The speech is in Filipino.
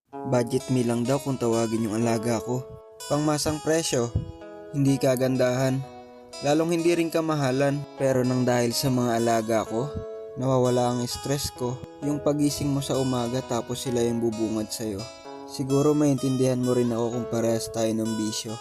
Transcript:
Budget me lang daw kung tawagin yung alaga ko. Pangmasang presyo, hindi kagandahan, lalong hindi rin kamahalan. Pero nang dahil sa mga alaga ko, nawawala ang stress ko. Yung pagising mo sa umaga tapos sila yung bubungad sa'yo. Siguro maintindihan mo rin ako kung parehas tayo ng bisyo.